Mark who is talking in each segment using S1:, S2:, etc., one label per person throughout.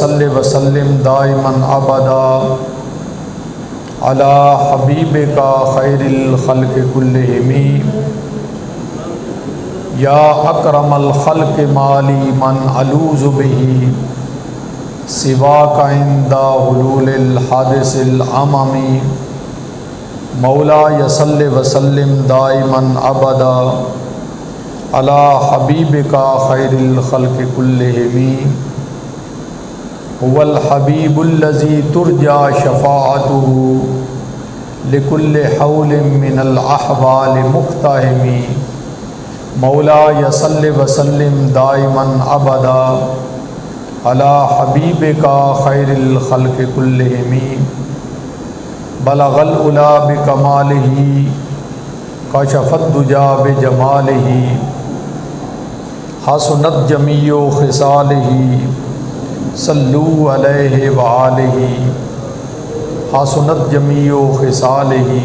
S1: صلی وسلم دائما ابدا علی حبیبک خیر الخلق کلہم یا اکرم الخلق مالی من الوذ بہ سواک عند حلول الحادث العمم مولا صلی وسلم دائما ابدا علی حبیبک خیر الخلق کلہم هو الحبیب الذی ترجى شفاعته لكل حول من الاحوال مقتحم مولا صلی وسلم دائما ابدا علی حبیبک خیر الخلق کلہم بلغ العلا بکمالہ کشف الدجی بجمالہ حسنت جمیع خصالہ صلو علیہ وآلہ حسنت جمیع خصالہ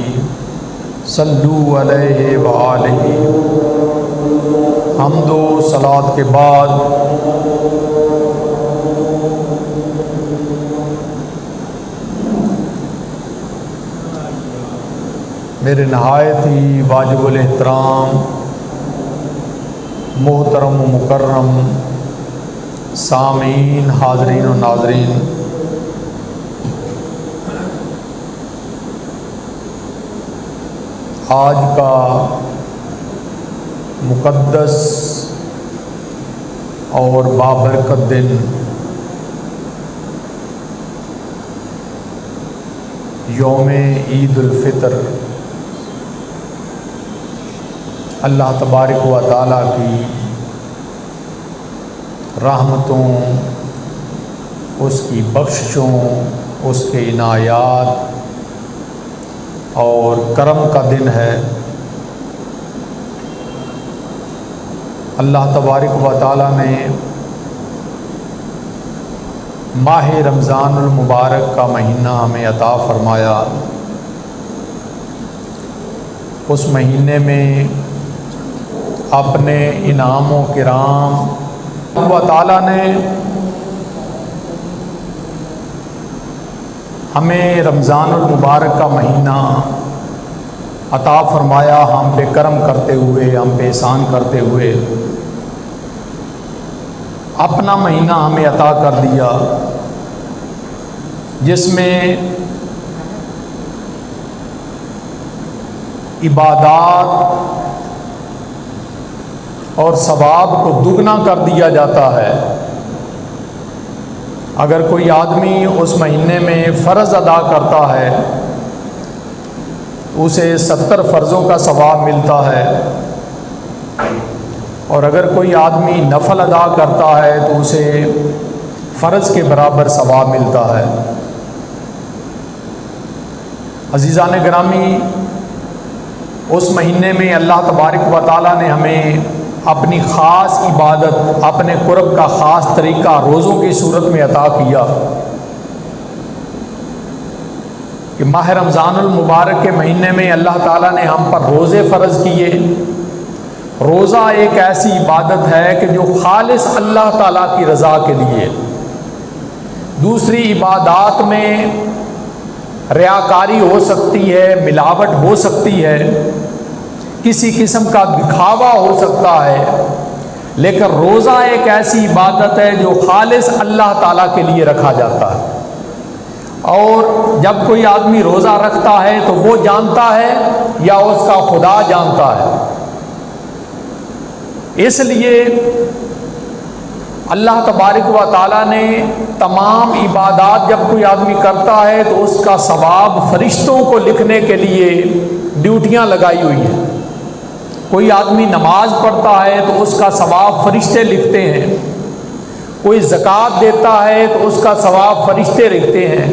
S1: صلو علیہ وآلہ۔ حمد و صلاۃ کے بعد میرے نہایت ہی واجب الاحترام محترم و مکرم سامعین، حاضرین و ناظرین، آج کا مقدس اور بابرکت دن یوم عید الفطر اللہ تبارک و تعالیٰ کی رحمتوں، اس کی بخششوں، اس کے عنایات اور کرم کا دن ہے۔ اللہ تبارک و تعالیٰ نے ماہ رمضان المبارک کا مہینہ ہمیں عطا فرمایا۔ اس مہینے میں اپنے انعام و کرام اللہ تعالیٰ نے ہمیں رمضان المبارک کا مہینہ عطا فرمایا، ہم پہ کرم کرتے ہوئے، ہم پہ احسان کرتے ہوئے اپنا مہینہ ہمیں عطا کر دیا، جس میں عبادات اور ثواب کو دگنا کر دیا جاتا ہے۔ اگر کوئی آدمی اس مہینے میں فرض ادا کرتا ہے تو اسے 70 فرضوں کا ثواب ملتا ہے، اور اگر کوئی آدمی نفل ادا کرتا ہے تو اسے فرض کے برابر ثواب ملتا ہے۔ عزیزان گرامی، اس مہینے میں اللہ تبارک و تعالیٰ نے ہمیں اپنی خاص عبادت، اپنے قرب کا خاص طریقہ روزوں کی صورت میں عطا کیا کہ ماہ رمضان المبارک کے مہینے میں اللہ تعالیٰ نے ہم پر روزے فرض کیے۔ روزہ ایک ایسی عبادت ہے کہ جو خالص اللہ تعالیٰ کی رضا کے لیے، دوسری عبادات میں ریاکاری ہو سکتی ہے، ملاوٹ ہو سکتی ہے، کسی قسم کا دکھاوا ہو سکتا ہے، لیکن روزہ ایک ایسی عبادت ہے جو خالص اللہ تعالیٰ کے لیے رکھا جاتا ہے۔ اور جب کوئی آدمی روزہ رکھتا ہے تو وہ جانتا ہے یا اس کا خدا جانتا ہے۔ اس لیے اللہ تبارک و تعالیٰ نے تمام عبادات جب کوئی آدمی کرتا ہے تو اس کا ثواب فرشتوں کو لکھنے کے لیے ڈیوٹیاں لگائی ہوئی ہیں۔ کوئی آدمی نماز پڑھتا ہے تو اس کا ثواب فرشتے لکھتے ہیں، کوئی زکوٰۃ دیتا ہے تو اس کا ثواب فرشتے لکھتے ہیں،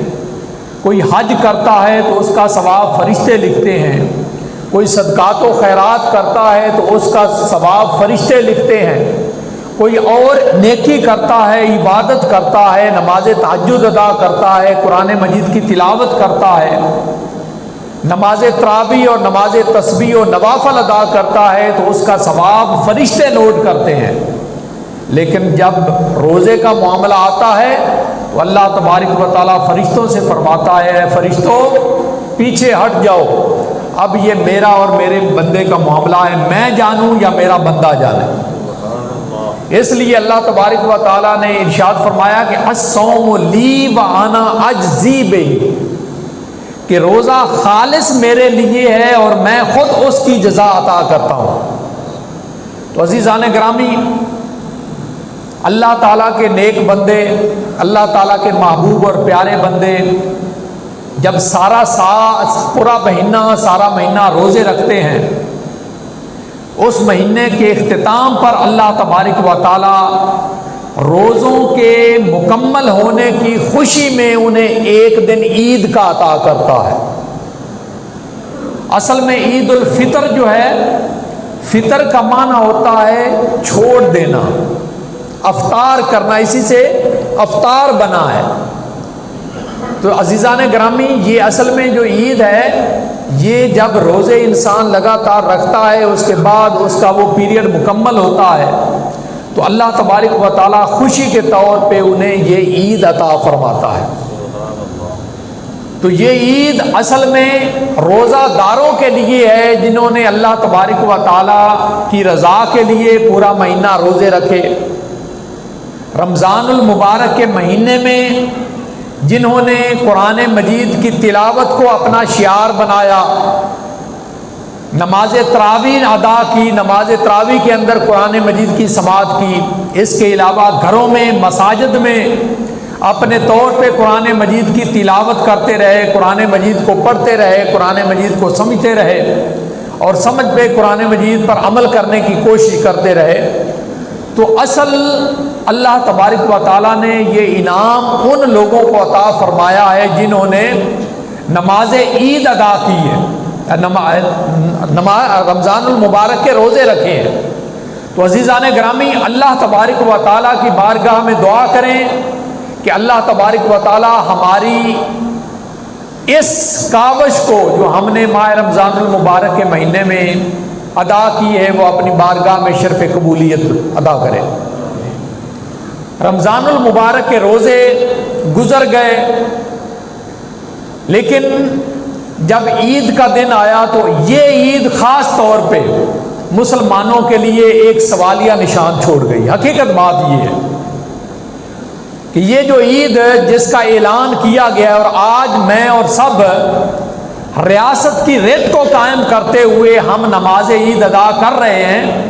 S1: کوئی حج کرتا ہے تو اس کا ثواب فرشتے لکھتے ہیں، کوئی صدقات و خیرات کرتا ہے تو اس کا ثواب فرشتے لکھتے ہیں، کوئی اور نیکی کرتا ہے، عبادت کرتا ہے، نماز تہجد ادا کرتا ہے، قرآن مجید کی تلاوت کرتا ہے، نماز تراویح اور نماز تسبیح و نوافل ادا کرتا ہے تو اس کا ثواب فرشتے نوٹ کرتے ہیں۔ لیکن جب روزے کا معاملہ آتا ہے تو تو اللہ تبارک و تعالیٰ فرشتوں سے فرماتا ہے فرشتوں پیچھے ہٹ جاؤ، اب یہ میرا اور میرے بندے کا معاملہ ہے، میں جانوں یا میرا بندہ جانے۔ اس لیے اللہ تبارک و تعالیٰ نے ارشاد فرمایا کہ الصوم لی و انا اجزی بہ، کہ روزہ خالص میرے لیے ہے اور میں خود اس کی جزا عطا کرتا ہوں۔ تو عزیزان گرامی، اللہ تعالیٰ کے نیک بندے، اللہ تعالیٰ کے محبوب اور پیارے بندے جب پورا مہینہ روزے رکھتے ہیں، اس مہینے کے اختتام پر اللہ تبارک و تعالیٰ روزوں کے مکمل ہونے کی خوشی میں انہیں ایک دن عید کا عطا کرتا ہے۔ اصل میں عید الفطر جو ہے، فطر کا معنی ہوتا ہے چھوڑ دینا، افطار کرنا، اسی سے افطار بنا ہے۔ تو عزیزان گرامی، یہ اصل میں جو عید ہے، یہ جب روزے انسان لگاتار رکھتا ہے، اس کے بعد اس کا وہ پیریڈ مکمل ہوتا ہے، تو اللہ تبارک و تعالیٰ خوشی کے طور پہ انہیں یہ عید عطا فرماتا ہے۔ تو یہ عید اصل میں روزہ داروں کے لیے ہے، جنہوں نے اللہ تبارک و تعالیٰ کی رضا کے لیے پورا مہینہ روزے رکھے۔ رمضان المبارک کے مہینے میں جنہوں نے قرآن مجید کی تلاوت کو اپنا شعار بنایا، نماز تراویح ادا کی، نماز تراویح کے اندر قرآن مجید کی سماعت کی، اس کے علاوہ گھروں میں، مساجد میں اپنے طور پہ قرآن مجید کی تلاوت کرتے رہے، قرآن مجید کو پڑھتے رہے، قرآن مجید کو سمجھتے رہے اور سمجھ پہ قرآن مجید پر عمل کرنے کی کوشش کرتے رہے، تو اصل اللہ تبارک و تعالیٰ نے یہ انعام ان لوگوں کو عطا فرمایا ہے جنہوں نے نماز عید ادا کی ہے، رمضان المبارک کے روزے رکھے ہیں۔ تو عزیزان گرامی، اللہ تبارک و تعالیٰ کی بارگاہ میں دعا کریں کہ اللہ تبارک و تعالیٰ ہماری اس کاوش کو جو ہم نے ماہ رمضان المبارک کے مہینے میں ادا کی ہے، وہ اپنی بارگاہ میں شرف قبولیت ادا کرے۔ رمضان المبارک کے روزے گزر گئے، لیکن جب عید کا دن آیا تو یہ عید خاص طور پہ مسلمانوں کے لیے ایک سوالیہ نشان چھوڑ گئی۔ حقیقت بات یہ ہے کہ یہ جو عید جس کا اعلان کیا گیا اور آج میں اور سب ریاست کی ریت کو قائم کرتے ہوئے ہم نماز عید ادا کر رہے ہیں،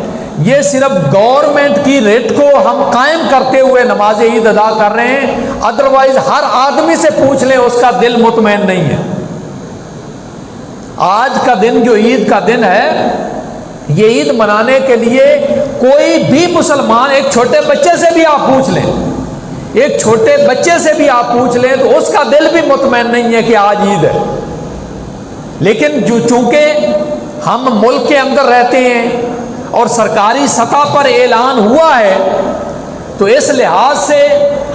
S1: یہ صرف گورنمنٹ کی ریٹ کو ہم قائم کرتے ہوئے نماز عید ادا کر رہے ہیں، ادروائز ہر آدمی سے پوچھ لیں اس کا دل مطمئن نہیں ہے۔ آج کا دن جو عید کا دن ہے، یہ عید منانے کے لیے کوئی بھی مسلمان، ایک چھوٹے بچے سے بھی آپ پوچھ لیں، ایک چھوٹے بچے سے بھی آپ پوچھ لیں تو اس کا دل بھی مطمئن نہیں ہے کہ آج عید ہے۔ لیکن چونکہ ہم ملک کے اندر رہتے ہیں اور سرکاری سطح پر اعلان ہوا ہے، تو اس لحاظ سے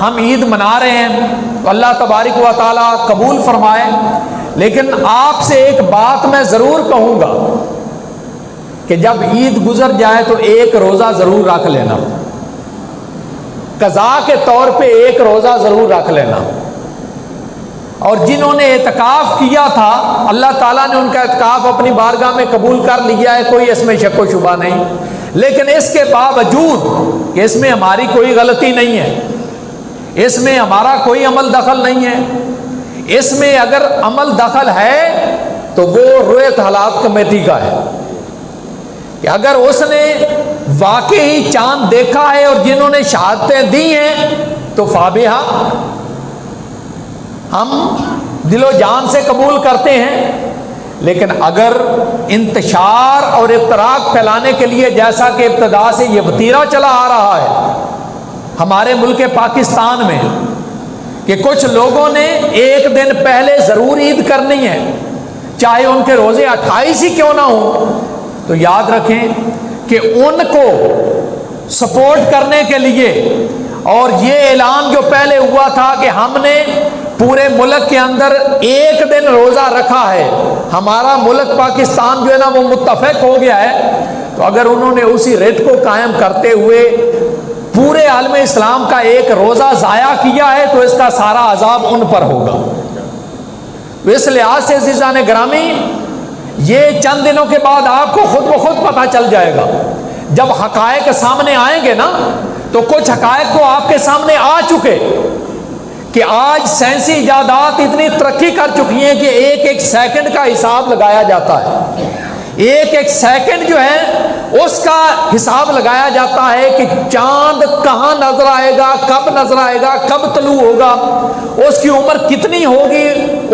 S1: ہم عید منا رہے ہیں، تو اللہ تبارک و تعالیٰ قبول فرمائے۔ لیکن آپ سے ایک بات میں ضرور کہوں گا کہ جب عید گزر جائے تو ایک روزہ ضرور رکھ لینا، قضا کے طور پہ ایک روزہ ضرور رکھ لینا۔ اور جنہوں نے اعتکاف کیا تھا، اللہ تعالیٰ نے ان کا اعتکاف اپنی بارگاہ میں قبول کر لیا ہے، کوئی اس میں شک و شبہ نہیں، لیکن اس کے باوجود کہ اس میں ہماری کوئی غلطی نہیں ہے، اس میں ہمارا کوئی عمل دخل نہیں ہے، اس میں اگر عمل دخل ہے تو وہ رویت حالات کمیٹی کا ہے کہ اگر اس نے واقعی چاند دیکھا ہے اور جنہوں نے شہادتیں دی ہیں تو فابہا، ہم دل و جان سے قبول کرتے ہیں۔ لیکن اگر انتشار اور افتراق پھیلانے کے لیے، جیسا کہ ابتدا سے یہ وتیرہ چلا آ رہا ہے ہمارے ملک پاکستان میں کہ کچھ لوگوں نے ایک دن پہلے ضرور عید کرنی ہے، چاہے ان کے روزے 28 ہی کیوں نہ ہوں، تو یاد رکھیں کہ ان کو سپورٹ کرنے کے لیے، اور یہ اعلان جو پہلے ہوا تھا کہ ہم نے پورے ملک کے اندر ایک دن روزہ رکھا ہے، ہمارا ملک پاکستان جو ہے نا وہ متفق ہو گیا ہے، تو اگر انہوں نے اسی ریٹ کو قائم کرتے ہوئے پورے عالم اسلام کا ایک روزہ ضائع کیا ہے تو اس کا سارا عذاب ان پر ہوگا۔ اس لحاظ سے عزیزان گرامی، یہ چند دنوں کے بعد آپ کو خود بخود پتہ چل جائے گا۔ جب حقائق سامنے آئیں گے نا تو کچھ حقائق تو آپ کے سامنے آ چکے کہ آج سائنسی ایجادات اتنی ترقی کر چکی ہیں کہ ایک ایک سیکنڈ کا حساب لگایا جاتا ہے۔ ایک ایک سیکنڈ جو ہے اس کا حساب لگایا جاتا ہے کہ چاند کہاں نظر آئے گا، کب نظر آئے گا، کب طلوع ہوگا، اس کی عمر کتنی ہوگی،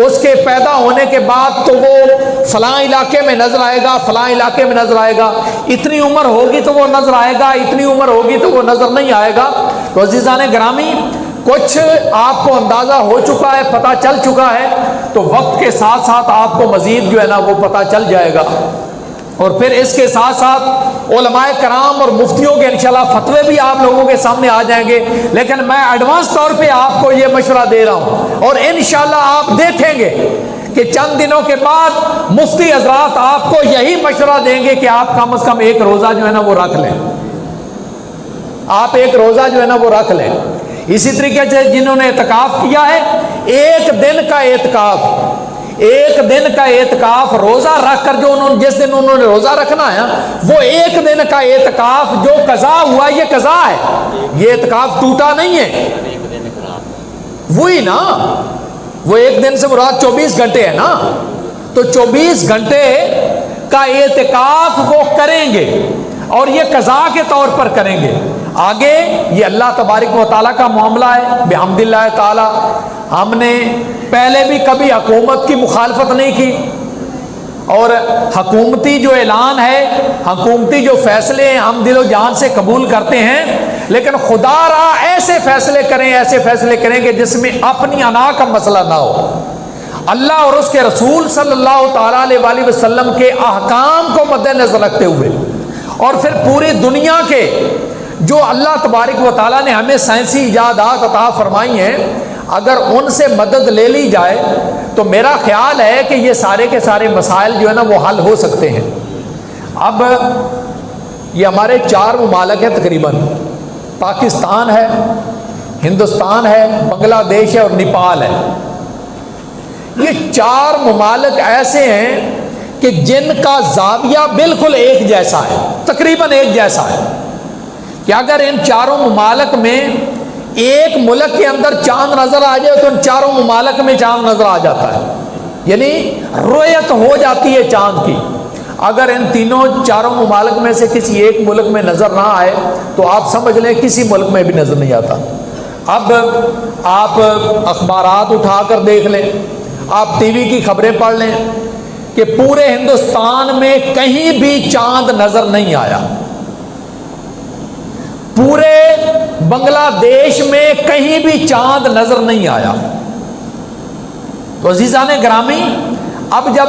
S1: اس کے پیدا ہونے کے بعد تو وہ فلاں علاقے میں نظر آئے گا، فلاں علاقے میں نظر آئے گا، اتنی عمر ہوگی تو وہ نظر آئے گا، اتنی عمر ہوگی تو وہ نظر نہیں آئے گا۔ تو عزیزان گرامی، کچھ آپ کو اندازہ ہو چکا ہے، پتہ چل چکا ہے، تو وقت کے ساتھ ساتھ آپ کو مزید جو ہے نا وہ پتہ چل جائے گا۔ اور پھر اس کے ساتھ ساتھ علماء کرام اور مفتیوں کے انشاءاللہ فتوے بھی آپ لوگوں کے سامنے آ جائیں گے، لیکن میں ایڈوانس طور پہ آپ کو یہ مشورہ دے رہا ہوں، اور انشاءاللہ آپ دیکھیں گے کہ چند دنوں کے بعد مفتی حضرات آپ کو یہی مشورہ دیں گے کہ آپ کم از کم ایک روزہ جو ہے نا وہ رکھ لیں، آپ ایک روزہ جو ہے نا وہ رکھ لیں۔ اسی طریقے سے جنہوں نے اعتکاف کیا ہے، ایک دن کا اعتکاف روزہ رکھ کر، جو جس دن انہوں نے روزہ رکھنا ہے وہ ایک دن کا اعتکاف جو قضا ہوا، یہ قضا ہے، یہ اعتکاف ٹوٹا نہیں ہے، وہی نا، وہ ایک دن سے مراد 24 گھنٹے ہے نا، تو 24 گھنٹے کا اعتکاف وہ کریں گے اور یہ قضا کے طور پر کریں گے۔ آگے یہ اللہ تبارک و تعالیٰ کا معاملہ ہے، بحمد اللہ تعالیٰ۔ ہم نے پہلے بھی کبھی حکومت کی مخالفت نہیں کی، اور حکومتی جو اعلان ہے، حکومتی جو فیصلے ہیں ہم دل و جان سے قبول کرتے ہیں، لیکن خدا را ایسے فیصلے کریں کہ جس میں اپنی انا کا مسئلہ نہ ہو، اللہ اور اس کے رسول صلی اللہ تعالیٰ علیہ وسلم کے احکام کو مد نظر رکھتے ہوئے، اور پھر پوری دنیا کے جو اللہ تبارک و تعالیٰ نے ہمیں سائنسی ایجادات عطا فرمائی ہیں، اگر ان سے مدد لے لی جائے تو میرا خیال ہے کہ یہ سارے کے سارے مسائل جو ہے نا وہ حل ہو سکتے ہیں۔ اب یہ ہمارے 4 ممالک ہیں تقریباً، پاکستان ہے، ہندوستان ہے، بنگلہ دیش ہے اور نیپال ہے۔ یہ 4 ممالک ایسے ہیں کہ جن کا زاویہ بالکل ایک جیسا ہے، تقریباً ایک جیسا ہے، کہ اگر ان 4 ممالک میں ایک ملک کے اندر چاند نظر آ جائے تو ان 4 ممالک میں چاند نظر آ جاتا ہے، یعنی رؤیت ہو جاتی ہے چاند کی۔ اگر ان 4 ممالک میں سے کسی ایک ملک میں نظر نہ آئے تو آپ سمجھ لیں کسی ملک میں بھی نظر نہیں آتا۔ اب آپ اخبارات اٹھا کر دیکھ لیں، آپ ٹی وی کی خبریں پڑھ لیں کہ پورے ہندوستان میں کہیں بھی چاند نظر نہیں آیا، پورے بنگلہ دیش میں کہیں بھی چاند نظر نہیں آیا۔ تو عزیزان گرامی، اب جب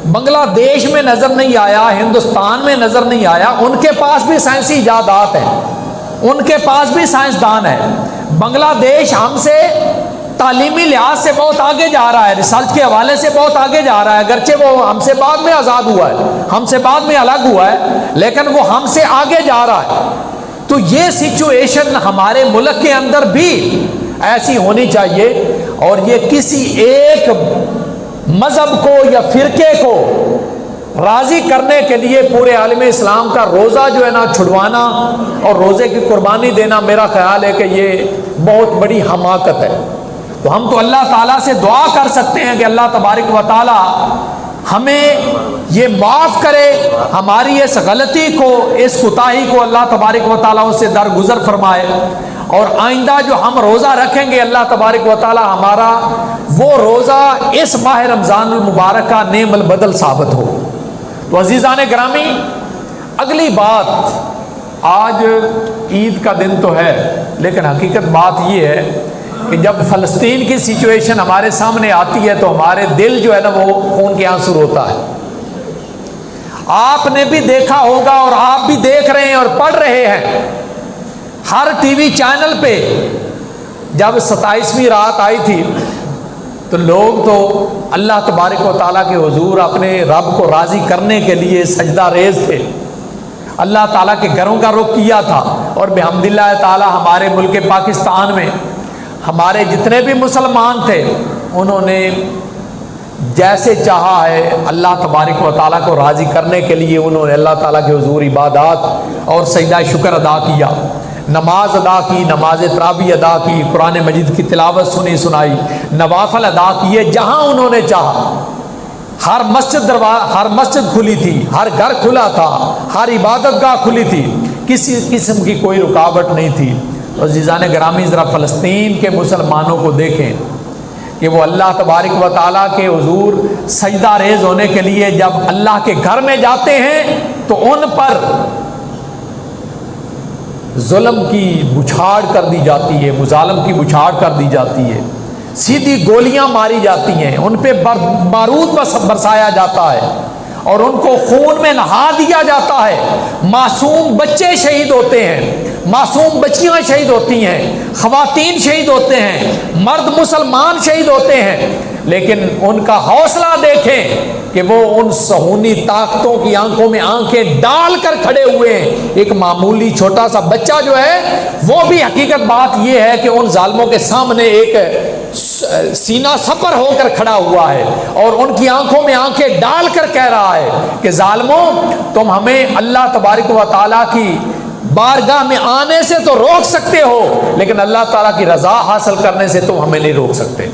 S1: بنگلہ دیش میں نظر نہیں آیا، ہندوستان میں نظر نہیں آیا، ان کے پاس بھی سائنسی ایجادات ہیں، ان کے پاس بھی سائنسدان ہیں۔ بنگلہ دیش ہم سے تعلیمی لحاظ سے بہت آگے جا رہا ہے، ریسرچ کے حوالے سے بہت آگے جا رہا ہے، اگرچہ وہ ہم سے بعد میں آزاد ہوا ہے، ہم سے بعد میں الگ ہوا ہے، لیکن وہ ہم سے آگے جا رہا ہے۔ تو یہ سچویشن ہمارے ملک کے اندر بھی ایسی ہونی چاہیے، اور یہ کسی ایک مذہب کو یا فرقے کو راضی کرنے کے لیے پورے عالم اسلام کا روزہ جو ہے نا چھڑوانا اور روزے کی قربانی دینا، میرا خیال ہے کہ یہ بہت بڑی حماقت ہے۔ تو ہم تو اللہ تعالیٰ سے دعا کر سکتے ہیں کہ اللہ تبارک و تعالیٰ ہمیں یہ معاف کرے، ہماری اس غلطی کو، اس کوتاہی کو اللہ تبارک و تعالیٰ اس سے درگزر فرمائے، اور آئندہ جو ہم روزہ رکھیں گے اللہ تبارک و تعالیٰ ہمارا وہ روزہ اس ماہ رمضان المبارک کا نعم البدل ثابت ہو۔ تو عزیزان گرامی، اگلی بات، آج عید کا دن تو ہے، لیکن حقیقت بات یہ ہے کہ جب فلسطین کی سچویشن ہمارے سامنے آتی ہے تو ہمارے دل جو ہے نا وہ خون کے آنسو روتا ہے۔ آپ نے بھی دیکھا ہوگا اور آپ بھی دیکھ رہے ہیں اور پڑھ رہے ہیں، ہر ٹی وی چینل پہ جب 27ویں رات آئی تھی تو لوگ تو اللہ تبارک و تعالیٰ کے حضور اپنے رب کو راضی کرنے کے لیے سجدہ ریز تھے، اللہ تعالیٰ کے گھروں کا رخ کیا تھا، اور بحمدللہ تعالیٰ ہمارے ملک پاکستان میں ہمارے جتنے بھی مسلمان تھے انہوں نے جیسے چاہا ہے اللہ تبارک و تعالیٰ کو راضی کرنے کے لیے انہوں نے اللہ تعالیٰ کے حضور عبادات اور سجدہ شکر ادا کیا، نماز ادا کی، نماز تراویح ادا کی، قرآن مجید کی تلاوت سنائی، نوافل ادا کیے جہاں انہوں نے چاہا۔ ہر مسجد کھلی تھی، ہر گھر کھلا تھا، ہر عبادت گاہ کھلی تھی، کسی قسم کی کوئی رکاوٹ نہیں تھی۔ تو عزیزان گرامی ذرا فلسطین کے مسلمانوں کو دیکھیں کہ وہ اللہ تبارک و تعالیٰ کے حضور سجدہ ریز ہونے کے لیے جب اللہ کے گھر میں جاتے ہیں تو ان پر ظلم کی بچھاڑ کر دی جاتی ہے، مظالم کی بچھاڑ کر دی جاتی ہے، سیدھی گولیاں ماری جاتی ہیں، ان پہ بارود برسایا جاتا ہے اور ان کو خون میں نہا دیا جاتا ہے۔ معصوم بچے شہید ہوتے ہیں، معصوم بچیاں شہید ہوتی ہیں، خواتین شہید ہوتے ہیں، مرد مسلمان شہید ہوتے ہیں، لیکن ان کا حوصلہ دیکھیں کہ وہ ان صہیونی طاقتوں کی آنکھوں میں آنکھیں ڈال کر کھڑے ہوئے ہیں۔ ایک معمولی چھوٹا سا بچہ جو ہے وہ بھی حقیقت بات یہ ہے کہ ان ظالموں کے سامنے ایک سینہ سپر ہو کر کھڑا ہوا ہے اور ان کی آنکھوں میں آنکھیں ڈال کر کہہ رہا ہے کہ ظالموں تم ہمیں اللہ تبارک و تعالیٰ کی بارگاہ میں آنے سے تو روک سکتے ہو، لیکن اللہ تعالیٰ کی رضا حاصل کرنے سے تم ہمیں نہیں روک سکتے۔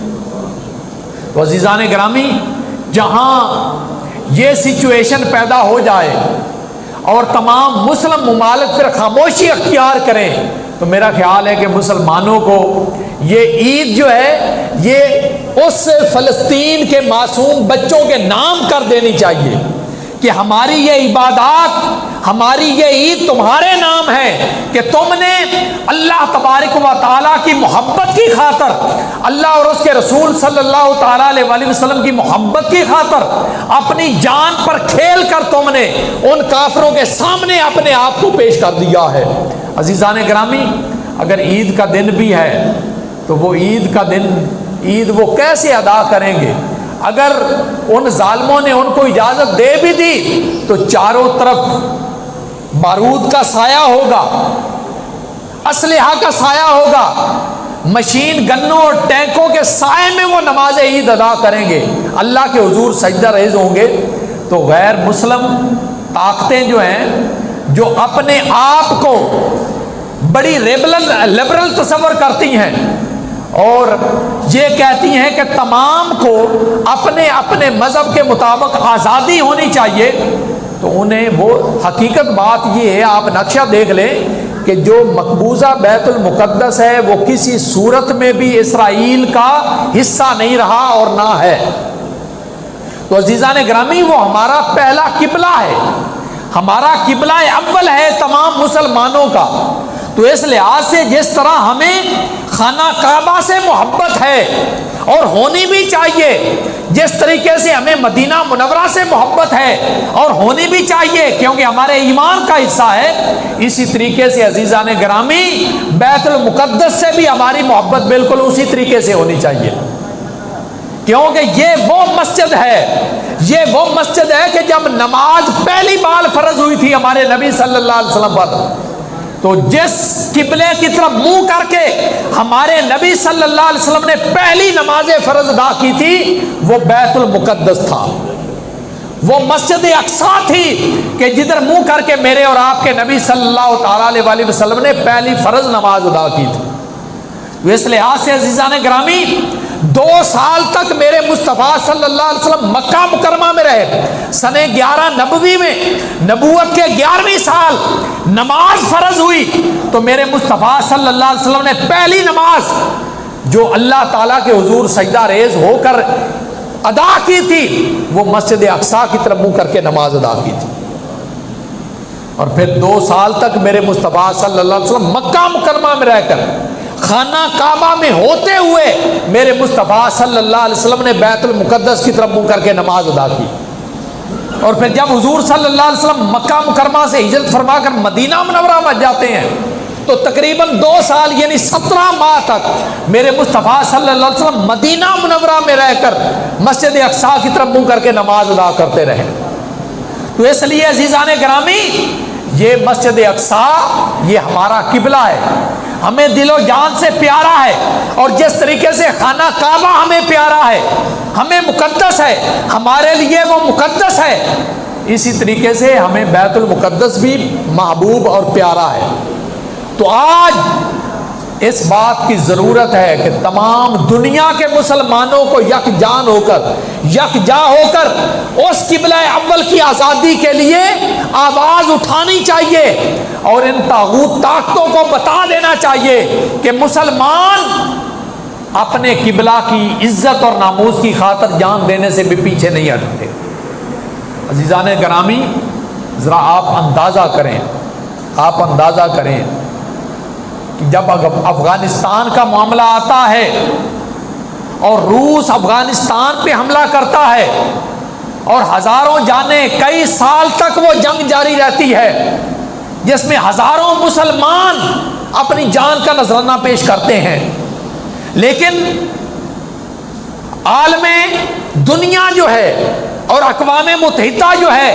S1: تو عزیزان گرامی، جہاں یہ سچویشن پیدا ہو جائے اور تمام مسلم ممالک پھر خاموشی اختیار کریں تو میرا خیال ہے کہ مسلمانوں کو یہ عید جو ہے یہ اس فلسطین کے معصوم بچوں کے نام کر دینی چاہیے کہ ہماری یہ عبادات، ہماری یہ عید تمہارے نام ہے کہ تم نے اللہ تبارک و تعالیٰ کی محبت کی خاطر، اللہ اور اس کے رسول صلی اللہ تعالیٰ علیہ وسلم کی محبت کی خاطر اپنی جان پر کھیل کر تم نے ان کافروں کے سامنے اپنے آپ کو پیش کر دیا ہے۔ عزیزان گرامی، اگر عید کا دن بھی ہے تو وہ عید کا دن عید وہ کیسے ادا کریں گے؟ اگر ان ظالموں نے ان کو اجازت دے بھی دی تو چاروں طرف بارود کا سایہ ہوگا، اسلحہ کا سایہ ہوگا، مشین گنوں اور ٹینکوں کے سائے میں وہ نماز عید ادا کریں گے، اللہ کے حضور سجدہ ریز ہوں گے۔ تو غیر مسلم طاقتیں جو ہیں، جو اپنے آپ کو بڑی لبرل تصور کرتی ہیں اور یہ کہتی ہیں کہ تمام کو اپنے اپنے مذہب کے مطابق آزادی ہونی چاہیے، تو انہیں وہ حقیقت بات یہ ہے، آپ نقشہ دیکھ لیں کہ جو مقبوضہ بیت المقدس ہے وہ کسی صورت میں بھی اسرائیل کا حصہ نہیں رہا اور نہ ہے۔ تو عزیزان گرامی، وہ ہمارا پہلا قبلہ ہے، ہمارا قبلہ اول ہے تمام مسلمانوں کا۔ تو اس لحاظ سے جس طرح ہمیں خانہ کعبہ سے محبت ہے اور ہونی بھی چاہیے، جس طریقے سے ہمیں مدینہ منورہ سے محبت ہے اور ہونی بھی چاہیے کیونکہ ہمارے ایمان کا حصہ ہے، اسی طریقے سے عزیزان گرامی بیت المقدس سے بھی ہماری محبت بالکل اسی طریقے سے ہونی چاہیے، کیونکہ یہ وہ مسجد ہے کہ جب نماز پہلی بار فرض ہوئی تھی ہمارے نبی صلی اللہ علیہ وسلم پر، تو جس قبلے کی طرف منہ کر کے ہمارے نبی صلی اللہ علیہ وسلم نے پہلی نماز فرض ادا کی تھی وہ بیت المقدس تھا، وہ مسجد اقصیٰ تھی کہ جدھر منہ کر کے میرے اور آپ کے نبی صلی اللہ تعالیٰ علیہ وسلم نے پہلی فرض نماز ادا کی تھی۔ اس لحاظ سے عزیزان گرامی 2 سال تک میرے مصطفیٰ صلی اللہ علیہ وسلم مکہ مکرمہ میں رہے، سن 11 نبوی میں نبوت کے 11ویں سال نماز فرض ہوئی تو میرے مصطفیٰ صلی اللہ علیہ وسلم نے پہلی نماز جو اللہ تعالیٰ کے حضور سجدہ ریز ہو کر ادا کی تھی وہ مسجد اقصیٰ کی طرف منہ کر کے نماز ادا کی تھی، اور پھر 2 سال تک میرے مصطفیٰ صلی اللہ علیہ وسلم مکہ مکرمہ میں رہ کر خانہ کعبہ میں ہوتے ہوئے میرے مصطفیٰ صلی اللہ علیہ وسلم نے بیت المقدس کی طرف منہ کر کے نماز ادا کی، اور پھر جب حضور صلی اللہ علیہ وسلم مکہ مکرمہ سے ہجرت فرما کر مدینہ منورہ میں جاتے ہیں تو تقریباً 2 سال یعنی 17 ماہ تک میرے مصطفیٰ صلی اللہ علیہ وسلم مدینہ منورہ میں رہ کر مسجد اقصیٰ کی طرف منہ کر کے نماز ادا کرتے رہے۔ تو اس لیے عزیزان گرامی یہ مسجد اقصی یہ ہمارا قبلہ ہے، ہمیں دل و جان سے پیارا ہے، اور جس طریقے سے خانہ کعبہ ہمیں پیارا ہے، ہمیں مقدس ہے، ہمارے لیے وہ مقدس ہے، اسی طریقے سے ہمیں بیت المقدس بھی محبوب اور پیارا ہے۔ تو آج اس بات کی ضرورت ہے کہ تمام دنیا کے مسلمانوں کو یکجا ہو کر اس قبلہ اول کی آزادی کے لیے آواز اٹھانی چاہیے، اور ان طاغوت طاقتوں کو بتا دینا چاہیے کہ مسلمان اپنے قبلہ کی عزت اور ناموس کی خاطر جان دینے سے بھی پیچھے نہیں ہٹتے۔ عزیزان گرامی، ذرا آپ اندازہ کریں کہ جب افغانستان کا معاملہ آتا ہے اور روس افغانستان پہ حملہ کرتا ہے اور ہزاروں جانیں، کئی سال تک وہ جنگ جاری رہتی ہے جس میں ہزاروں مسلمان اپنی جان کا نذرانہ پیش کرتے ہیں، لیکن عالم دنیا جو ہے اور اقوام متحدہ جو ہے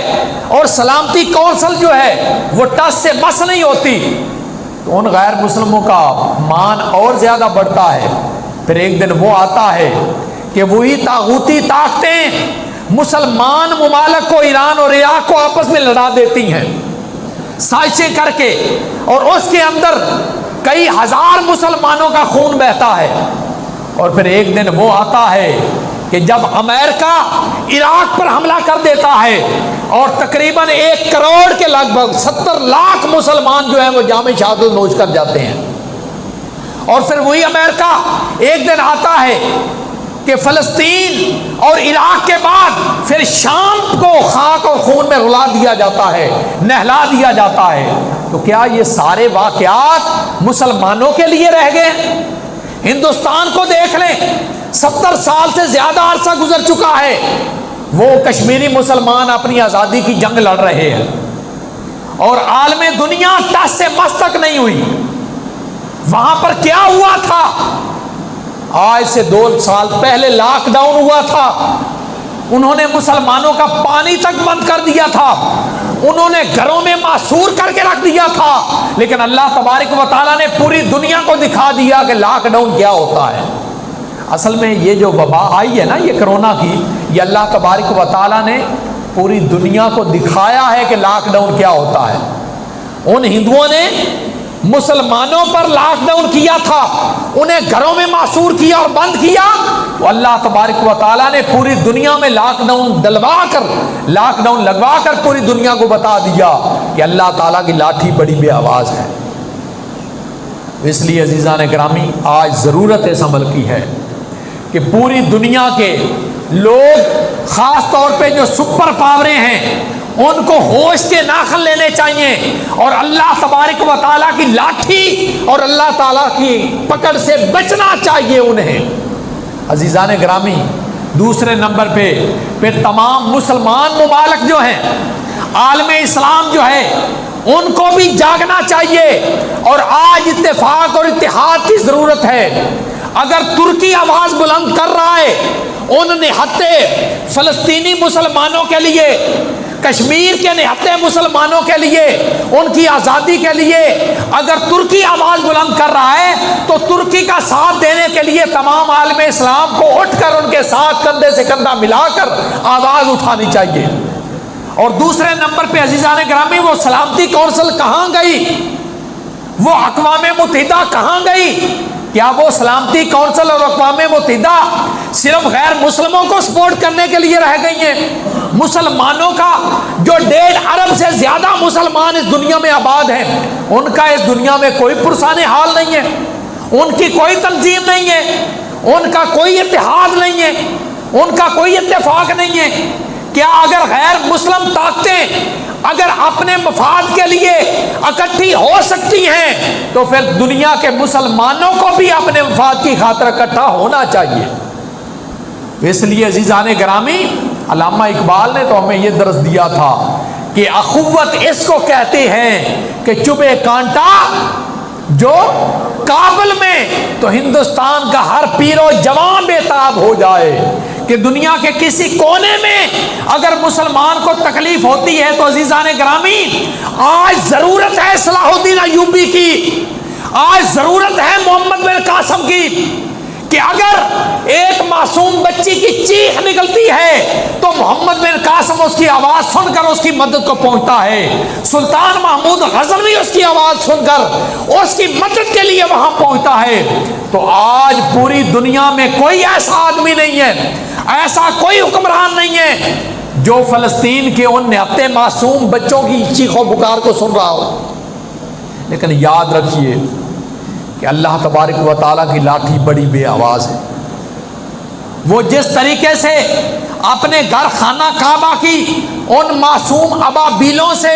S1: اور سلامتی کونسل جو ہے وہ ٹس سے مس نہیں ہوتی، تو ان غیر مسلموں کا مان اور زیادہ بڑھتا ہے۔ پھر ایک دن وہ آتا ہے کہ وہی طاغوتی طاقتیں مسلمان ممالک کو، ایران اور عراق کو آپس میں لڑا دیتی ہیں سازشیں کر کے، اور اس کے اندر کئی ہزار مسلمانوں کا خون بہتا ہے۔ اور پھر ایک دن وہ آتا ہے کہ جب امریکہ عراق پر حملہ کر دیتا ہے اور تقریباً 1 کروڑ کے لگ بھگ 70 لاکھ مسلمان جو ہیں وہ جام شہادت نوش کر جاتے ہیں، اور پھر وہی امریکہ ایک دن آتا ہے کہ فلسطین اور عراق کے بعد پھر شام کو خاک اور خون میں رلا دیا جاتا ہے، نہلا دیا جاتا ہے۔ تو کیا یہ سارے واقعات مسلمانوں کے لیے رہ گئے؟ ہندوستان کو دیکھ لیں، 70 سال سے زیادہ عرصہ گزر چکا ہے، وہ کشمیری مسلمان اپنی آزادی کی جنگ لڑ رہے ہیں، اور عالم دنیا ٹس سے مس تک نہیں ہوئی۔ وہاں پر کیا ہوا تھا؟ آج سے 2 سال پہلے لاک ڈاؤن ہوا تھا، انہوں نے مسلمانوں کا پانی تک بند کر دیا تھا، انہوں نے گھروں میں معصور کر کے رکھ دیا تھا، لیکن اللہ تبارک و تعالیٰ نے پوری دنیا کو دکھا دیا کہ لاک ڈاؤن کیا ہوتا ہے۔ اصل میں یہ جو وبا آئی ہے نا، یہ کرونا کی، یہ اللہ تبارک و تعالیٰ نے پوری دنیا کو دکھایا ہے کہ لاک ڈاؤن کیا ہوتا ہے۔ ان ہندوؤں نے مسلمانوں پر لاک ڈاؤن کیا تھا، انہیں گھروں میں معصور کیا اور بند کیا، تو اللہ تبارک و تعالیٰ نے پوری دنیا میں لاک ڈاؤن لگوا کر پوری دنیا کو بتا دیا کہ اللہ تعالیٰ کی لاٹھی بڑی بے آواز ہے۔ اس لیے عزیزان گرامی، آج ضرورت اس عمل کی ہے کہ پوری دنیا کے لوگ، خاص طور پہ جو سپر پاوریں ہیں، ان کو ہوش کے ناخن لینے چاہیے اور اللہ تبارک و تعالیٰ کی لاٹھی اور اللہ تعالیٰ کی پکڑ سے بچنا چاہیے انہیں۔ عزیزان گرامی، دوسرے نمبر پہ پھر تمام مسلمان ممالک جو ہیں، عالم اسلام جو ہے، ان کو بھی جاگنا چاہیے، اور آج اتفاق اور اتحاد کی ضرورت ہے۔ اگر ترکی آواز بلند کر رہا ہے ان نہتے فلسطینی مسلمانوں کے لیے، کشمیر کے نہتے مسلمانوں کے لیے، ان کی آزادی کے لیے اگر ترکی آواز بلند کر رہا ہے، تو ترکی کا ساتھ دینے کے لیے تمام عالم اسلام کو اٹھ کر ان کے ساتھ کندھے سے کندھا ملا کر آواز اٹھانی چاہیے۔ اور دوسرے نمبر پہ عزیزان گرامی، وہ سلامتی کونسل کہاں گئی؟ وہ اقوام متحدہ کہاں گئی؟ کیا وہ سلامتی کونسل اور اقوام متحدہ صرف غیر مسلموں کو سپورٹ کرنے کے لیے رہ گئی ہیں؟ مسلمانوں کا جو 1.5 ارب سے زیادہ مسلمان اس دنیا میں آباد ہیں، ان کا اس دنیا میں کوئی پرسان حال نہیں ہے، ان کی کوئی تنظیم نہیں ہے، ان کا کوئی اتحاد نہیں ہے، ان کا کوئی اتفاق نہیں ہے۔ کیا اگر غیر مسلم طاقتیں اگر اپنے مفاد کے لیے اکٹھی ہو سکتی ہیں، تو پھر دنیا کے مسلمانوں کو بھی اپنے مفاد کی خاطر اکٹھا ہونا چاہیے۔ اس لیے عزیزان گرامی، علامہ اقبال نے تو ہمیں یہ درس دیا تھا کہ اخوت اس کو کہتے ہیں کہ چبھے کانٹا جو کابل میں، تو ہندوستان کا ہر پیر و جوان بے تاب ہو جائے کہ دنیا کے کسی کونے میں اگر مسلمان کو تکلیف ہوتی ہے تو عزیزان گرامی آج ضرورت ہے صلاح الدین ایوبی کی، آج ضرورت ہے محمد بن قاسم کی، کہ اگر ایک معصوم بچی کی چیخ نکلتی ہے تو محمد بن قاسم اس کی آواز سن کر اس کی مدد کو پہنچتا ہے، سلطان محمود غزنوی اس کی آواز سن کر اس کی مدد کے لیے وہاں پہنچتا ہے۔ تو آج پوری دنیا میں کوئی ایسا آدمی نہیں ہے، ایسا کوئی حکمران نہیں ہے جو فلسطین کے ان نہتے معصوم بچوں کی چیخ و پکار کو سن رہا ہو۔ لیکن یاد رکھیے کہ اللہ تبارک و تعالیٰ کی لاٹھی بڑی بے آواز ہے۔ وہ جس طریقے سے اپنے گھر خانہ کعبہ کی ان معصوم ابابیلوں سے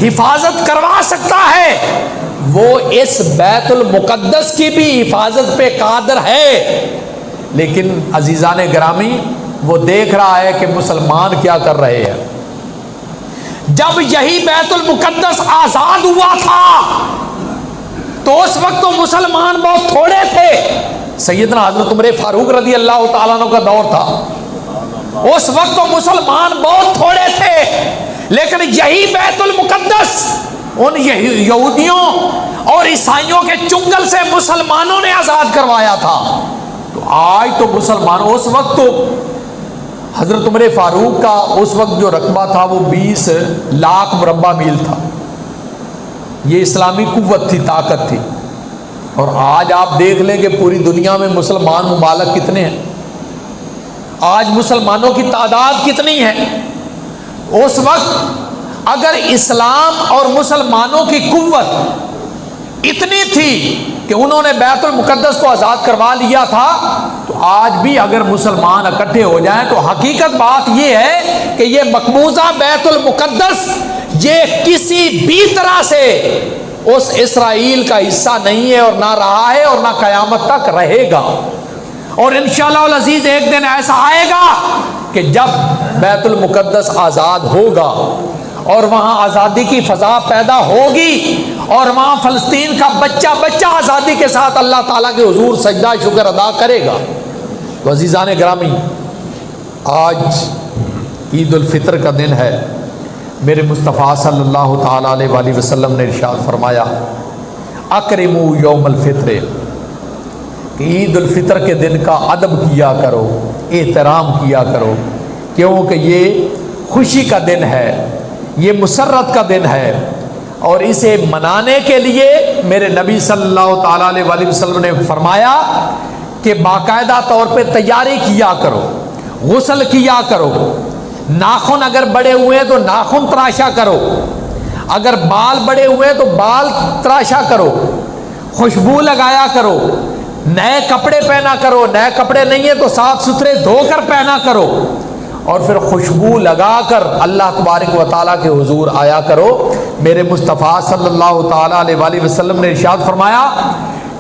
S1: حفاظت کروا سکتا ہے، وہ اس بیت المقدس کی بھی حفاظت پہ قادر ہے۔ لیکن عزیزان گرامی وہ دیکھ رہا ہے کہ مسلمان کیا کر رہے ہیں۔ جب یہی بیت المقدس آزاد ہوا تھا تو اس وقت تو مسلمان بہت تھوڑے تھے، سیدنا حضرت عمر فاروق رضی اللہ تعالیٰ عنہ کا دور تھا، اس وقت تو مسلمان بہت تھوڑے تھے، لیکن یہی بیت المقدس ان یہودیوں اور عیسائیوں کے چنگل سے مسلمانوں نے آزاد کروایا تھا۔ تو آج تو مسلمان، اس وقت تو حضرت عمر فاروق کا اس وقت جو رقبہ تھا وہ 20 لاکھ مربع میل تھا، یہ اسلامی قوت تھی، طاقت تھی۔ اور آج آپ دیکھ لیں کہ پوری دنیا میں مسلمان ممالک کتنے ہیں، آج مسلمانوں کی تعداد کتنی ہے۔ اس وقت اگر اسلام اور مسلمانوں کی قوت اتنی تھی کہ انہوں نے بیت المقدس کو آزاد کروا لیا تھا، تو آج بھی اگر مسلمان اکٹھے ہو جائیں تو حقیقت بات یہ ہے کہ یہ مقبوضہ بیت المقدس یہ کسی بھی طرح سے اس اسرائیل کا حصہ نہیں ہے، اور نہ رہا ہے اور نہ قیامت تک رہے گا۔ اور انشاءاللہ العزیز ایک دن ایسا آئے گا کہ جب بیت المقدس آزاد ہوگا اور وہاں آزادی کی فضا پیدا ہوگی اور وہاں فلسطین کا بچہ بچہ آزادی کے ساتھ اللہ تعالیٰ کے حضور سجدہ شکر ادا کرے گا۔ تو عزیزان گرامی آج عید الفطر کا دن ہے۔ میرے مصطفیٰ صلی اللہ تعالیٰ علیہ وآلہ وسلم نے ارشاد فرمایا اکرموا یوم الفطر، کہ عید الفطر کے دن کا ادب کیا کرو، احترام کیا کرو، کیونکہ یہ خوشی کا دن ہے، یہ مسرت کا دن ہے، اور اسے منانے کے لیے میرے نبی صلی اللہ تعالیٰ علیہ وآلہ وسلم نے فرمایا کہ باقاعدہ طور پہ تیاری کیا کرو، غسل کیا کرو، ناخن اگر بڑے ہوئے ہیں تو ناخن تراشا کرو، اگر بال بڑے ہوئے ہیں تو بال تراشا کرو، خوشبو لگایا کرو، نئے کپڑے پہنا کرو، نئے کپڑے نہیں ہیں تو صاف ستھرے دھو کر پہنا کرو، اور پھر خوشبو لگا کر اللہ تبارک و تعالیٰ کے حضور آیا کرو۔ میرے مصطفیٰ صلی اللہ تعالیٰ علیہ وآلہ وسلم نے ارشاد فرمایا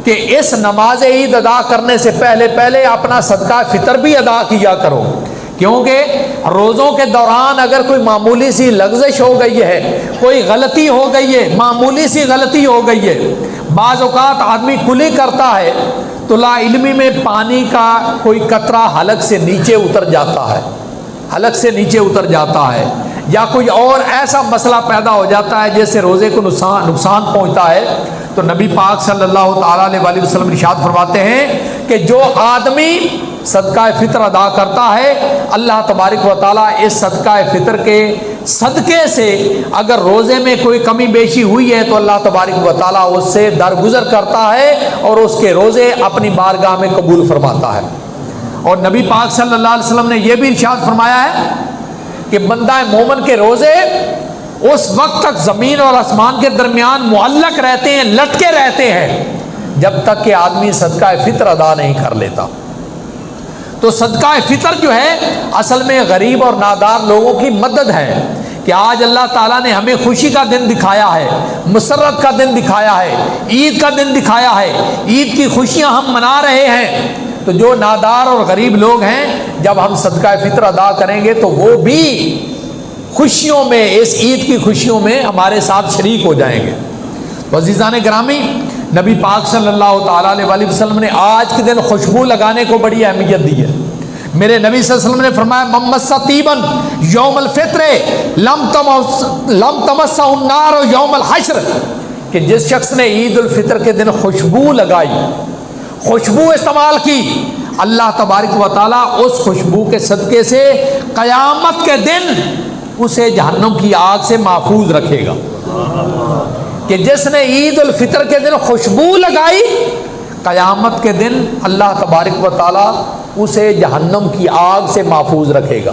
S1: کہ اس نماز عید ادا کرنے سے پہلے اپنا صدقہ فطر بھی ادا کیا کرو، کیونکہ روزوں کے دوران اگر کوئی معمولی سی لغزش ہو گئی ہے، کوئی غلطی ہو گئی ہے، معمولی سی غلطی ہو گئی ہے، بعض اوقات آدمی کلی کرتا ہے تو لا علمی میں پانی کا کوئی قطرہ حلق سے نیچے اتر جاتا ہے، حلق سے نیچے اتر جاتا ہے، یا کوئی اور ایسا مسئلہ پیدا ہو جاتا ہے جس سے روزے کو نقصان پہنچتا ہے، تو نبی پاک صلی اللہ تعالیٰ علیہ وآلہ وسلم ارشاد فرماتے ہیں کہ جو آدمی صدقہ فطر ادا کرتا ہے، اللہ تبارک و تعالیٰ اس صدقہ فطر کے صدقے سے اگر روزے میں کوئی کمی بیشی ہوئی ہے تو اللہ تبارک و تعالیٰ اس سے درگزر کرتا ہے اور اس کے روزے اپنی بارگاہ میں قبول فرماتا ہے۔ اور نبی پاک صلی اللہ علیہ وسلم نے یہ بھی ارشاد فرمایا ہے کہ بندہ مومن کے روزے اس وقت تک زمین اور آسمان کے درمیان معلق رہتے ہیں، لٹکے رہتے ہیں، جب تک کہ آدمی صدقہ فطر ادا نہیں کر لیتا۔ تو صدقہ فطر جو ہے اصل میں غریب اور نادار لوگوں کی مدد ہے، کہ آج اللہ تعالیٰ نے ہمیں خوشی کا دن دکھایا ہے، مسرت کا دن دکھایا ہے، عید کا دن دکھایا ہے، عید کی خوشیاں ہم منا رہے ہیں۔ تو جو نادار اور غریب لوگ ہیں جب ہم صدقہ فطر ادا کریں گے تو وہ بھی خوشیوں میں، اس عید کی خوشیوں میں ہمارے ساتھ شریک ہو جائیں گے۔ تو عزیزان گرامی نبی پاک صلی اللہ تعالیٰ علیہ وآلہ وسلم نے آج کے دن خوشبو لگانے کو بڑی اہمیت دی ہے۔ میرے نبی صلی اللہ علیہ وسلم نے فرمایا ممس طیبن یوم الفطر لم تمسہ النار یوم الحشر، کہ جس شخص نے عید الفطر کے دن خوشبو لگائی، خوشبو استعمال کی، اللہ تبارک و تعالیٰ اس خوشبو کے صدقے سے قیامت کے دن اسے جہنم کی آگ سے محفوظ رکھے گا۔ کہ جس نے عید الفطر کے دن خوشبو لگائی، قیامت کے دن اللہ تبارک و تعالیٰ اسے جہنم کی آگ سے محفوظ رکھے گا،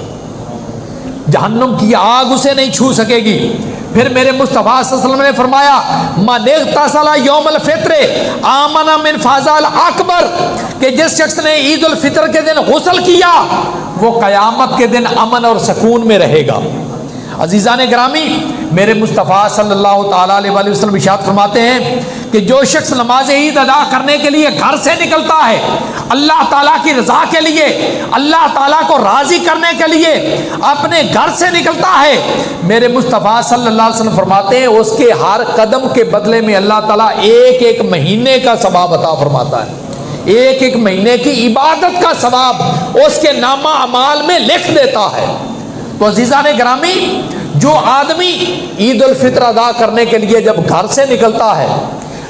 S1: جہنم کی آگ اسے نہیں چھو سکے گی۔ پھر میرے مصطفیٰ صلی اللہ علیہ وسلم نے فرمایا من اغتسل یوم الفطر آمن من فضل اکبر، کہ جس شخص نے عید الفطر کے دن غسل کیا وہ قیامت کے دن امن اور سکون میں رہے گا۔ عزیزان گرامی، میرے مصطفیٰ صلی اللہ تعالیٰ علیہ وآلہ وسلم ارشاد فرماتے ہیں کہ جو شخص نماز عید ادا کرنے کے لیے گھر سے نکلتا ہے اللہ تعالیٰ کی رضا کے لیے، اللہ تعالیٰ کو راضی کرنے کے لیے اپنے گھر سے نکلتا ہے، میرے مصطفیٰ صلی اللہ علیہ وسلم فرماتے ہیں اس کے ہر قدم کے بدلے میں اللہ تعالیٰ ایک ایک مہینے کا ثواب عطا فرماتا ہے، ایک ایک مہینے کی عبادت کا ثواب اس کے نامہ اعمال میں لکھ دیتا ہے۔ تو عزیزان گرامی، جو آدمی عید الفطر ادا کرنے کے لیے جب گھر سے نکلتا ہے،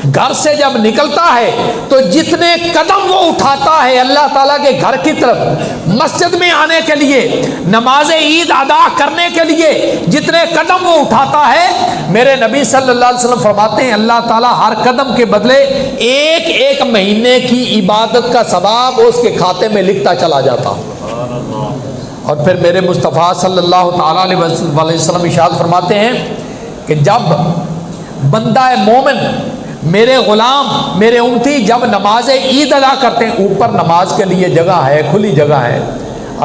S1: گھر سے جب نکلتا ہے تو جتنے قدم وہ اٹھاتا ہے اللہ تعالیٰ کے گھر کی طرف مسجد میں آنے کے لیے، نماز عید ادا کرنے کے لیے جتنے قدم وہ اٹھاتا ہے، میرے نبی صلی اللہ علیہ وسلم فرماتے ہیں اللہ تعالیٰ ہر قدم کے بدلے ایک ایک مہینے کی عبادت کا ثواب اس کے کھاتے میں لکھتا چلا جاتا۔ اور پھر میرے مصطفیٰ صلی اللہ تعالیٰ علیہ وسلم ارشاد فرماتے ہیں کہ جب بندہ مومن، میرے غلام، میرے امتی جب نماز عید ادا کرتے ہیں، اوپر نماز کے لیے جگہ ہے، کھلی جگہ ہے،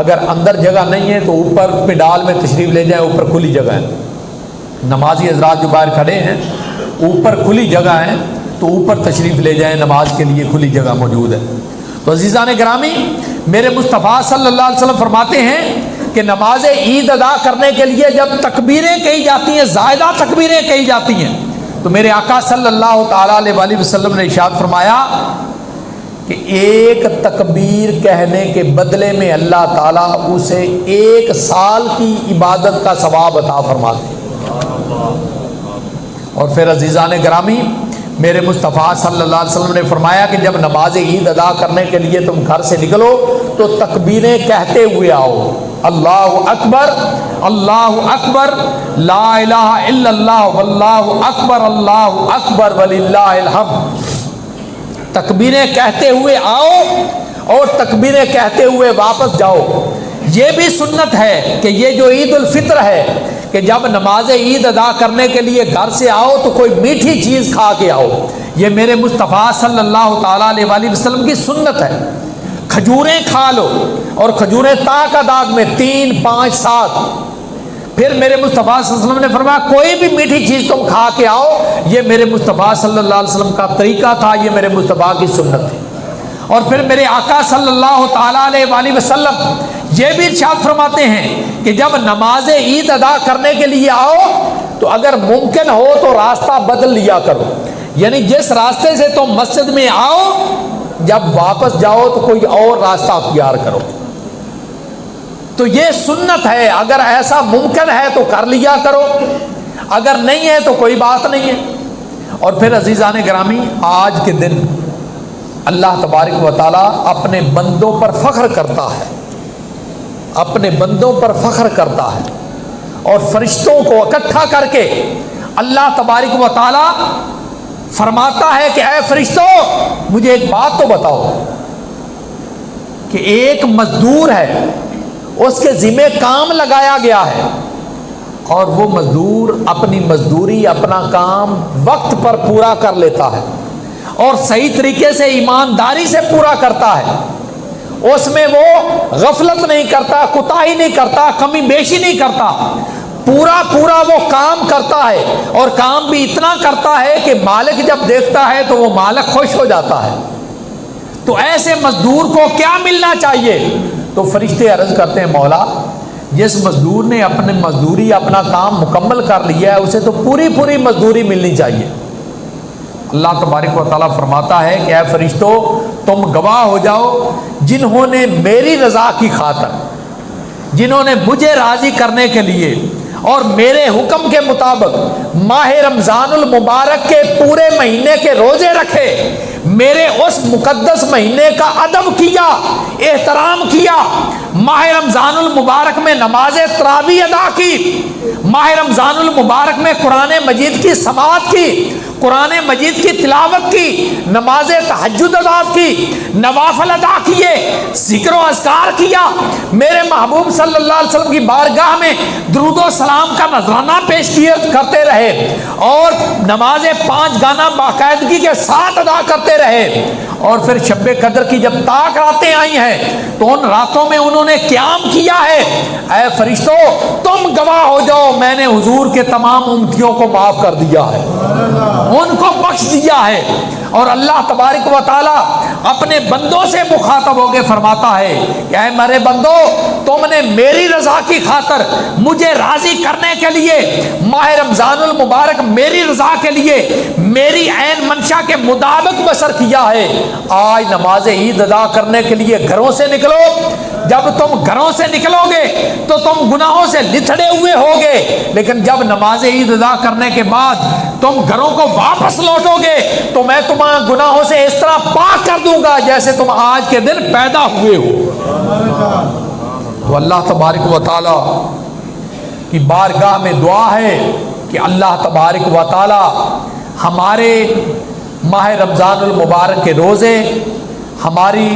S1: اگر اندر جگہ نہیں ہے تو اوپر پنڈال میں تشریف لے جائیں، اوپر کھلی جگہ ہے، نمازی حضرات جو باہر کھڑے ہیں اوپر کھلی جگہ ہے تو اوپر تشریف لے جائیں، نماز کے لیے کھلی جگہ موجود ہے۔ تو عزیزان گرامی، میرے مصطفیٰ صلی اللہ علیہ وسلم فرماتے ہیں کہ نماز عید ادا کرنے کے لیے جب تکبیریں کہی جاتی ہیں، زائدہ تکبیریں کہی جاتی ہیں، تو میرے آقا صلی اللہ تعالیٰ علیہ وآلہ وسلم نے ارشاد فرمایا کہ ایک تکبیر کہنے کے بدلے میں اللہ تعالیٰ اسے 1 سال کی عبادت کا ثواب عطا فرماتے ہیں۔ اور پھر عزیزان گرامی، میرے مصطفیٰ صلی اللہ علیہ وسلم نے فرمایا کہ جب نماز عید ادا کرنے کے لیے تم گھر سے نکلو تو تکبیریں کہتے ہوئے آؤ، اللہ اکبر، اللہ اکبر، لا الہ الا اللہ، واللہ اکبر، اللہ اکبر وللہ الحمد۔ تکبیریں کہتے ہوئے آؤ اور تکبیریں کہتے ہوئے واپس جاؤ۔ یہ بھی سنت ہے کہ یہ جو عید الفطر ہے کہ جب نماز عید ادا کرنے کے لیے گھر سے آؤ تو کوئی میٹھی چیز کھا کے آؤ، یہ میرے مصطفیٰ صلی اللہ تعالیٰ علیہ وآلہ وسلم کی سنت ہے۔ کھجوریں کھا لو، اور کھجوریں تعداد میں 3، 5، 7۔ پھر میرے مصطفیٰ صلی اللہ علیہ وسلم نے فرمایا کوئی بھی میٹھی چیز تم کھا کے آؤ، یہ میرے مصطفیٰ صلی اللہ علیہ وسلم کا طریقہ تھا، یہ میرے مصطفیٰ کی سنت تھی۔ اور پھر میرے آقا صلی اللہ تعالیٰ علیہ وآلہ وسلم یہ بھی ارشاد فرماتے ہیں کہ جب نماز عید ادا کرنے کے لیے آؤ تو اگر ممکن ہو تو راستہ بدل لیا کرو، یعنی جس راستے سے تم مسجد میں آؤ جب واپس جاؤ تو کوئی اور راستہ اختیار کرو۔ تو یہ سنت ہے، اگر ایسا ممکن ہے تو کر لیا کرو، اگر نہیں ہے تو کوئی بات نہیں ہے۔ اور پھر عزیزان گرامی، آج کے دن اللہ تبارک و تعالیٰ اپنے بندوں پر فخر کرتا ہے، اپنے بندوں پر فخر کرتا ہے، اور فرشتوں کو اکٹھا کر کے اللہ تبارک و تعالیٰ فرماتا ہے کہ اے فرشتوں مجھے ایک بات تو بتاؤ کہ ایک مزدور ہے، اس کے ذمہ کام لگایا گیا ہے، اور وہ مزدور اپنی مزدوری، اپنا کام وقت پر پورا کر لیتا ہے اور صحیح طریقے سے ایمانداری سے پورا کرتا ہے، اس میں وہ غفلت نہیں کرتا، کوتاہی نہیں کرتا، کمی بیشی نہیں کرتا، پورا وہ کام کرتا ہے، اور کام بھی اتنا کرتا ہے کہ مالک جب دیکھتا ہے تو وہ مالک خوش ہو جاتا ہے۔ تو ایسے مزدور کو کیا ملنا چاہیے؟ تو فرشتے عرض کرتے ہیں مولا جس مزدور نے اپنے مزدوری، اپنا کام مکمل کر لیا ہے اسے تو پوری مزدوری ملنی چاہیے۔ اللہ تبارک و تعالیٰ فرماتا ہے کہ اے فرشتوں تم گواہ ہو جاؤ جنہوں نے میری رضا کی خاطر، جنہوں نے مجھے راضی کرنے کے لیے اور میرے حکم کے مطابق ماہ رمضان المبارک کے پورے مہینے کے روزے رکھے، میرے اس مقدس مہینے کا ادب کیا، احترام کیا، ماہ رمضان المبارک میں نماز تراویح ادا کی، ماہ رمضان المبارک میں قرآن مجید کی سماعت کی، قرآن مجید کی تلاوت کی، نماز تہجد ادا کی، نوافل ادا کیے، ذکر و اذکار کیا، میرے محبوب صلی اللہ علیہ وسلم کی بارگاہ میں درود و سلام کا نذرانہ پیش کرتے رہے، اور نماز 5 گانا باقاعدگی کے ساتھ ادا کرتے رہے، اور پھر شب قدر کی جب طاق راتیں آئی ہیں تو ان راتوں میں انہوں نے قیام کیا ہے۔ اے فرشتوں تم گواہ ہو جاؤ میں نے حضور کے تمام امتیوں کو معاف کر دیا ہے، ان کو بخش دیا ہے۔ اور اللہ تبارک و تعالی اپنے بندوں سے مخاطب ہو کے فرماتا ہے کہ اے میرے بندو، تم نے میری رضا کی خاطر مجھے راضی کرنے کے لیے ماہ رمضان المبارک میری رضا کے لیے میری عین منشا کے مطابق بسر کیا ہے۔ آج نماز عید ادا کرنے کے لیے گھروں سے نکلو، جب تم گھروں سے نکلو گے تو تم گناہوں سے لتھڑے ہوئے ہوگے، لیکن جب نماز عید ادا کرنے کے بعد تم گھروں کو واپس لوٹو گے تو میں تمہارے گناہوں سے اس طرح پاک کر دوں گا جیسے تم آج کے دن پیدا ہوئے ہو۔ تو اللہ تبارک و تعالی کی بارگاہ میں دعا ہے کہ اللہ تبارک و تعالی ہمارے ماہ رمضان المبارک کے روزے، ہماری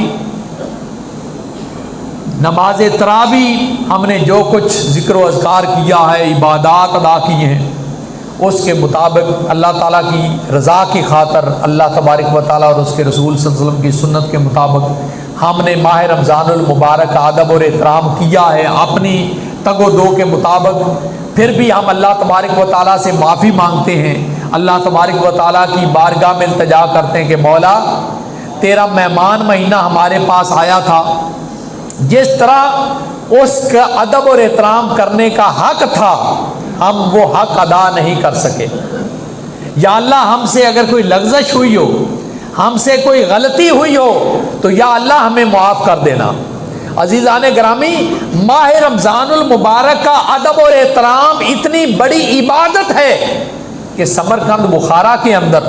S1: نماز تراویح، ہم نے جو کچھ ذکر و اذکار کیا ہے، عبادات ادا کی ہیں، اس کے مطابق اللہ تعالیٰ کی رضا کی خاطر، اللہ تبارک و تعالیٰ اور اس کے رسول صلی اللہ علیہ وسلم کی سنت کے مطابق ہم نے ماہ رمضان المبارک کا ادب اور احترام کیا ہے اپنی تگ و دو کے مطابق۔ پھر بھی ہم اللہ تبارک و تعالیٰ سے معافی مانگتے ہیں، اللہ تبارک و تعالیٰ کی بارگاہ میں التجا کرتے ہیں کہ مولا تیرا مہمان مہینہ ہمارے پاس آیا تھا، جس طرح اس کا ادب اور احترام کرنے کا حق تھا ہم وہ حق ادا نہیں کر سکے۔ یا اللہ ہم سے اگر کوئی لغزش ہوئی ہو، ہم سے کوئی غلطی ہوئی ہو تو یا اللہ ہمیں معاف کر دینا۔ عزیزان گرامی، ماہ رمضان المبارک کا ادب اور احترام اتنی بڑی عبادت ہے کہ سمرقند بخارا کے اندر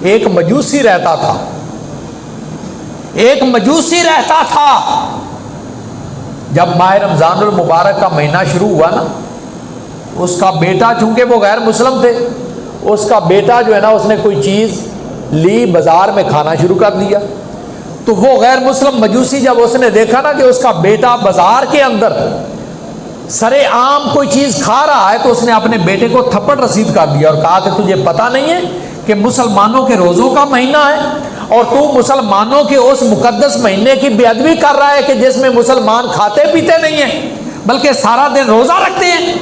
S1: ایک مجوسی رہتا تھا، ایک مجوسی رہتا تھا۔ جب ماہ رمضان المبارک کا مہینہ شروع ہوا نا، اس کا بیٹا، چونکہ وہ غیر مسلم تھے، اس کا بیٹا جو ہے نا اس نے کوئی چیز لی، بازار میں کھانا شروع کر دیا، تو وہ غیر مسلم مجوسی جب اس نے دیکھا نا کہ اس کا بیٹا بازار کے اندر سرے عام کوئی چیز کھا رہا ہے، تو اس نے اپنے بیٹے کو تھپڑ رسید کر دیا اور کہا کہ تجھے پتہ نہیں ہے کہ مسلمانوں کے روزوں کا مہینہ ہے اور تو مسلمانوں کے اس مقدس مہینے کی بے ادبی کر رہا ہے کہ جس میں مسلمان کھاتے پیتے نہیں ہیں بلکہ سارا دن روزہ رکھتے ہیں۔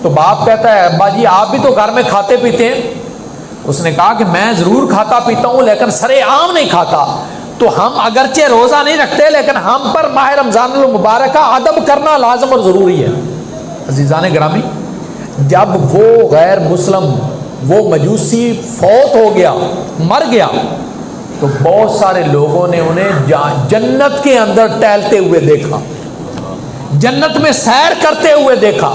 S1: تو باپ کہتا ہے ابا جی آپ بھی تو گھر میں کھاتے پیتے ہیں۔ اس نے کہا کہ میں ضرور کھاتا پیتا ہوں لیکن سرے عام نہیں کھاتا۔ تو ہم اگرچہ روزہ نہیں رکھتے لیکن ہم پر ماہ رمضان المبارک کا ادب کرنا لازم اور ضروری ہے۔ عزیزان گرامی، جب وہ غیر مسلم، وہ مجوسی فوت ہو گیا، مر گیا، تو بہت سارے لوگوں نے انہیں جنت کے اندر ٹہلتے ہوئے دیکھا، جنت میں سیر کرتے ہوئے دیکھا۔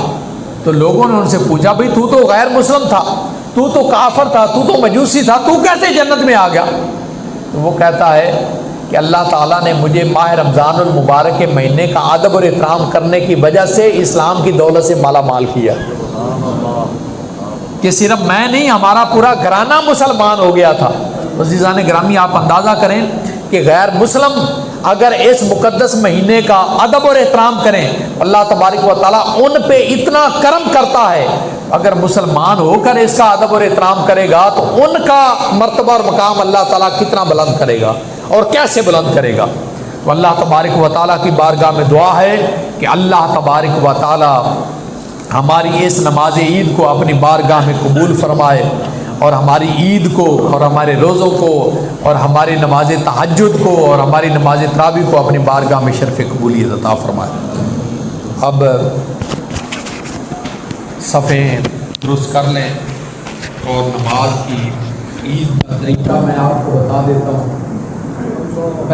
S1: تو لوگوں نے ان سے پوچھا بھئی تو غیر مسلم تھا، تو کافر تھا، تو مجوسی تھا، تو کیسے جنت میں آ گیا؟ تو وہ کہتا ہے کہ اللہ تعالیٰ نے مجھے ماہ رمضان المبارک کے مہینے کا ادب اور احترام کرنے کی وجہ سے اسلام کی دولت سے مالا مال کیا، کہ صرف میں نہیں ہمارا پورا گھرانہ مسلمان ہو گیا تھا۔ عزیزان گرامی، آپ اندازہ کریں کہ غیر مسلم اگر اس مقدس مہینے کا ادب اور احترام کریں، اللہ تبارک و تعالیٰ ان پہ اتنا کرم کرتا ہے، اگر مسلمان ہو کر اس کا ادب اور احترام کرے گا تو ان کا مرتبہ اور مقام اللہ تعالیٰ کتنا بلند کرے گا اور کیسے بلند کرے گا۔ تو اللہ تبارک و تعالیٰ کی بارگاہ میں دعا ہے کہ اللہ تبارک و تعالیٰ ہماری اس نماز عید کو اپنی بارگاہ میں قبول فرمائے، اور ہماری عید کو اور ہمارے روزوں کو اور ہماری نماز تہجد کو اور ہماری نماز تراویح کو اپنی بارگاہ میں شرف قبولیت عطا فرمائے۔ اب صفیں درست کر لیں اور نماز کی عید کا طریقہ میں آپ کو بتا دیتا ہوں۔ کو